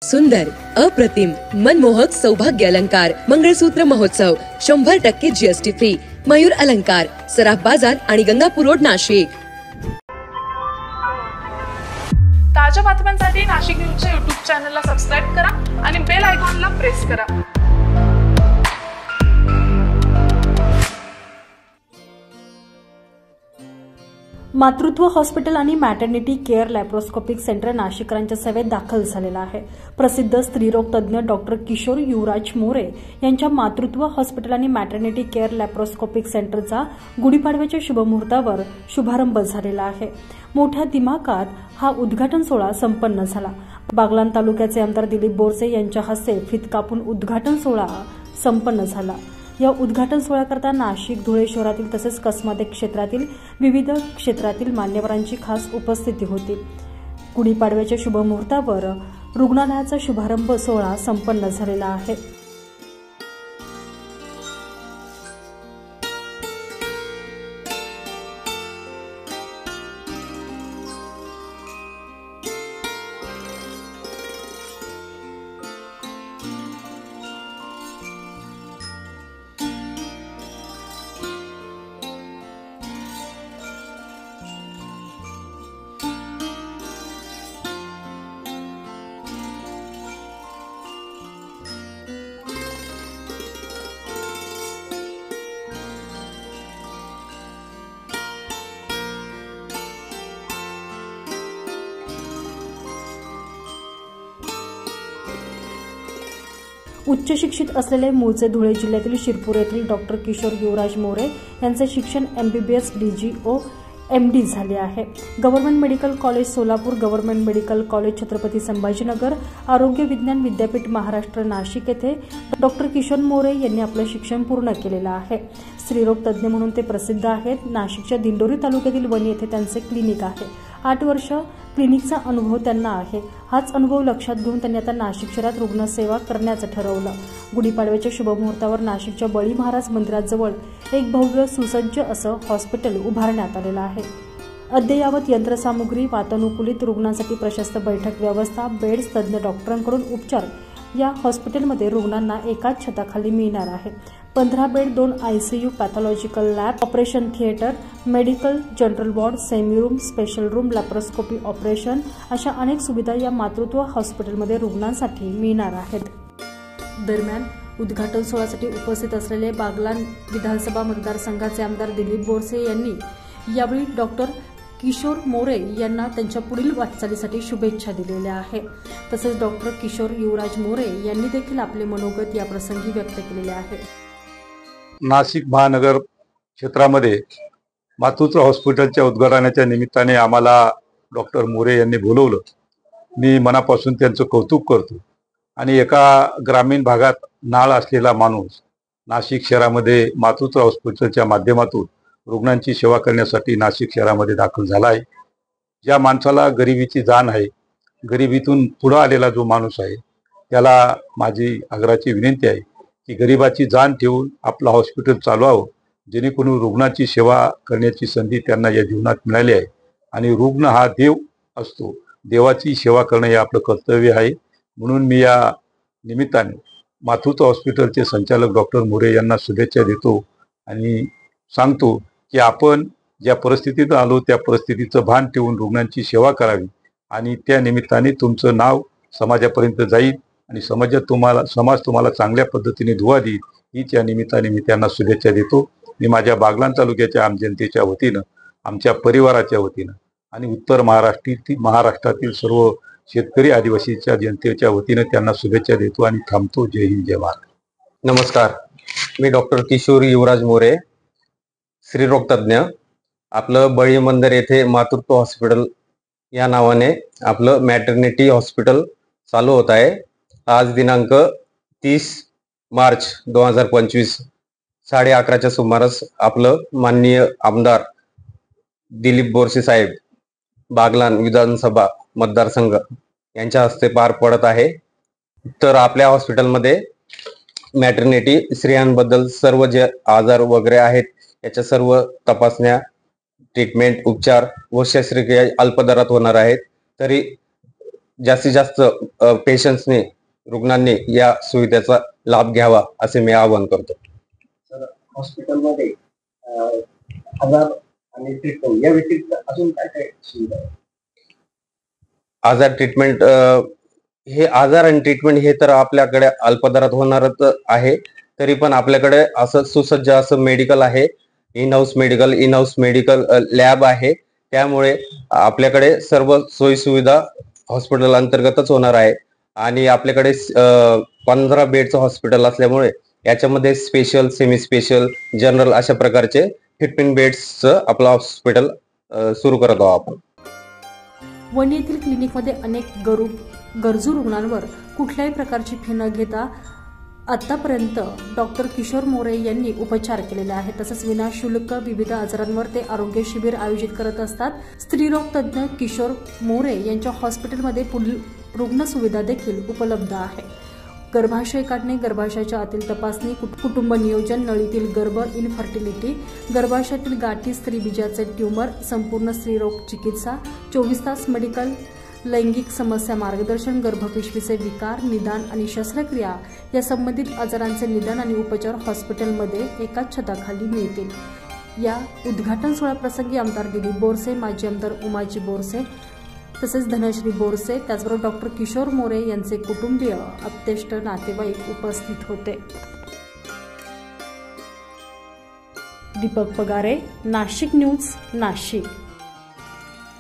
सुंदर, अप्रतिम, मनमोहक सौभाग्य अलंकार मंगळसूत्र महोत्सव 100% जीएसटी फ्री. मयूर अलंकार, सराफ बाजार आणि गंगापूर रोड, नाशिक. ताज्या बातम्यांसाठी नाशिक न्यूजच्या YouTube चॅनलला सबस्क्राइब करा आणि बेल आयकॉनला प्रेस करा. मातृत्व हॉस्पिटल आणि मॅटर्निटी केअर लॅप्रोस्कोपिक सेंटर नाशिकरांच्या सेवेत दाखल झालेला आहे. प्रसिद्ध स्त्रीरोग तज्ज्ञ डॉक्टर किशोर युवराज मोरे यांच्या मातृत्व हॉस्पिटल आणि मॅटर्निटी केअर लॅप्रोस्कोपिक सेंटरचा गुढीपाडव्याच्या शुभमुहूर्तावर शुभारंभ झालेला आहे. मोठ्या दिमाखात हा उद्घाटन सोहळा संपन्न झाला. बागलाण तालुक्याचे आमदार दिलीप बोरसे यांच्या हस्ते फीत कापून उद्घाटन सोहळा संपन्न झाला. या उद्घाटन सोहळ्याकरता नाशिक, धुळे शहरातील तसेच कसमादे क्षेत्रातील विविध क्षेत्रातील मान्यवरांची खास उपस्थिती होती. गुढीपाडव्याच्या शुभमुहूर्तावर रुग्णालयाचा शुभारंभ सोहळा संपन्न झालेला आहे. उच्च शिक्षित असलेले मूळचे धुळे जिल्ह्यातील शिरपूर येथील डॉक्टर किशोर युवराज मोरे यांचे शिक्षण MBBS DGO MD झाले आहे. Government medical college Solapur, government medical college Chhatrapati Sambhajinagar, आरोग्य विज्ञान विद्यापीठ महाराष्ट्र नाशिक येथे डॉक्टर किशोर मोरे यांनी आपले शिक्षण पूर्ण केलेले आहे. स्त्रीरोग तज्ज्ञ म्हणून ते प्रसिद्ध आहेत. नाशिकच्या दिंडोरी तालुक्यातील वणी येथे त्यांचे क्लिनिक आहे. 8 वर्ष क्लिनिकचा अनुभव त्यांना आहे. हाच अनुभव लक्षात घेऊन त्यांनी आता नाशिक शहरात रुग्णसेवा करण्याचं ठरवलं. गुढीपाडव्याच्या शुभमुहूर्तावर नाशिकच्या बळी महाराज मंदिराजवळ एक भव्य सुसज्ज असं हॉस्पिटल उभारण्यात आलेलं आहे. अद्ययावत यंत्रसामुग्री, वातानुकूलित रुग्णांसाठी प्रशस्त बैठक व्यवस्था, बेड्स, तज्ज्ञ डॉक्टरांकडून उपचार या हॉस्पिटलमध्ये रुग्णांना एकाच छताखाली मिळणार आहे. 15 bed, 2 ICU, pathological lab, operation theatre, medical general ward, semi room, special room, laparoscopy operation अशा अनेक सुविधा या मातृत्व हॉस्पिटलमध्ये रुग्णांसाठी मिळणार आहेत. दरम्यान उद्घाटन सोहळ्यासाठी उपस्थित असलेले बागलाण विधानसभा मतदारसंघाचे आमदार दिलीप बोरसे यांनी यावेळी डॉक्टर किशोर मोरे यांना त्यांच्या पुढील वाटचालीसाठी शुभेच्छा दिलेल्या आहेत. तसेच डॉक्टर किशोर युवराज मोरे यांनी देखील आपले मनोगत या प्रसंगी व्यक्त केलेले आहे. नाशिक महानगर क्षेत्रामध्ये मातृत्व हॉस्पिटलच्या उद्घाटनाच्या निमित्ताने आम्हाला डॉक्टर मोरे यांनी बोलवलं. मी मनापासून त्यांचं कौतुक करतो. आणि एका ग्रामीण भागात नाळ असलेला माणूस नाशिक शहरामध्ये मातृत्व हॉस्पिटलच्या माध्यमातून रुग्णांची सेवा करण्यासाठी नाशिक शहरामध्ये दाखल झाला आहे. ज्या माणसाला गरिबीची जाण आहे, गरिबीतून पुढे आलेला जो माणूस आहे, त्याला माझी आग्रहाची विनंती आहे की गरिबाची जाण ठेवून आपलं हॉस्पिटल चालवावं, जेणेकरून रुग्णाची सेवा करण्याची संधी त्यांना या जीवनात मिळाली आहे. आणि रुग्ण हा देव असतो, देवाची सेवा करणं हे आपलं कर्तव्य आहे. म्हणून मी या निमित्ताने मातृत्व हॉस्पिटलचे संचालक डॉक्टर मोरे यांना शुभेच्छा देतो आणि सांगतो की आपण ज्या परिस्थितीत आलो त्या परिस्थितीचं भान ठेवून रुग्णांची सेवा करावी आणि त्या निमित्ताने तुमचं नाव समाजापर्यंत जाईल आणि समाज तुम्हाला चांगल्या पद्धतीने दुवा देईल. हीच या निमित्ताने मी त्यांना शुभेच्छा देतो. मी माझ्या बागलाण तालुक्याच्या आम जनतेच्या वतीनं, आमच्या परिवाराच्या वतीनं आणि उत्तर महाराष्ट्रातील सर्व शेतकरी आदिवासीच्या जनतेच्या वतीनं त्यांना शुभेच्छा देतो आणि थांबतो. जय हिंद, जय महाराष्ट्र. नमस्कार, मी डॉक्टर किशोर युवराज मोरे, स्त्रीरोग तज्ज्ञ. आपलं बळी मंदिर येथे मातृत्व हॉस्पिटल या नावाने आपलं मॅटर्निटी हॉस्पिटल चालू होत आहे. आज दिनांक 30 मार्च 2025 11:30च्या सुमारास आपलं माननीय आमदार दिलीप बोरसे साहेब, बागलाण विधानसभा मतदारसंघ यांच्या हस्ते पार पडत आहे. तर आपल्या हॉस्पिटलमध्ये मॅटर्निटी, स्त्रियांबद्दल सर्व जे आजार वगैरे आहेत याच्या सर्व तपासण्या, ट्रीटमेंट, उपचार व शस्त्रक्रिया अल्प दरात होणार आहेत. तरी जास्तीत जास्त पेशंट्सने रुग्णांनी या सुविधेचा लाभ घ्यावा असे मी आवाहन करतो. सर, हॉस्पिटलमध्ये आजार आणि ट्रीटमेंट या व्यतिरिक्त अजून काय काय सुविधा आहे? आजार ट्रीटमेंट हे आजार आणि ट्रीटमेंट हे तर आपल्याकडे अल्पदरात होणारच आहे. तरी पण आपल्याकडे असं सुसज्ज असं मेडिकल आहे, इन हाऊस मेडिकल लॅब आहे. त्यामुळे आपल्याकडे सर्व सोयी सुविधा हॉस्पिटल अंतर्गतच होणार आहे. आणि आपल्याकडे 15 बेडचं हॉस्पिटल असल्यामुळे याच्यामध्ये स्पेशल, सेमी स्पेशल, जनरल अशा प्रकारचे 15 बेड्सचं आपलं हॉस्पिटल सुरू करत आहोत आपण. वणी येथील क्लिनिकमध्ये अनेक गरजू रुग्णांवर कुठल्याही प्रकारची फी न घेता आतापर्यंत डॉक्टर किशोर मोरे यांनी उपचार केलेले आहेत. तसंच विनाशुल्क विविध आजारांवर ते आरोग्य शिबिर आयोजित करत असतात. स्त्रीरोग तज्ज्ञ किशोर मोरे यांच्या हॉस्पिटलमध्ये पुढील रुग्ण सुविधा देखील उपलब्ध आहे. गर्भाशय काढणे, गर्भाशयाच्या आतील तपासणी, कुटुंब नियोजन, नळीतील गर्भ, इनफर्टिलिटी, गर्भाशयातील गाठी, स्त्रीबीजाचे ट्यूमर, संपूर्ण स्त्रीरोग चिकित्सा, 24 तास मेडिकल, लैंगिक समस्या मार्गदर्शन, गर्भपिशवीचे विकार, निदान आणि शस्त्रक्रिया या संबंधित आजारांचे निदान आणि उपचार हॉस्पिटलमध्ये एकाच छताखाली मिळतील. या उद्घाटन सोहळ्याप्रसंगी आमदार दिलीप बोरसे, माजी आमदार उमाजी बोरसे तसेच धनश्री बोरसे, त्याचबरोबर डॉक्टर किशोर मोरे यांचे कुटुंबीय, आप्तेष्ट, नातेवाईक उपस्थित होते. दीपक पगारे, नाशिक न्यूज, नाशिक.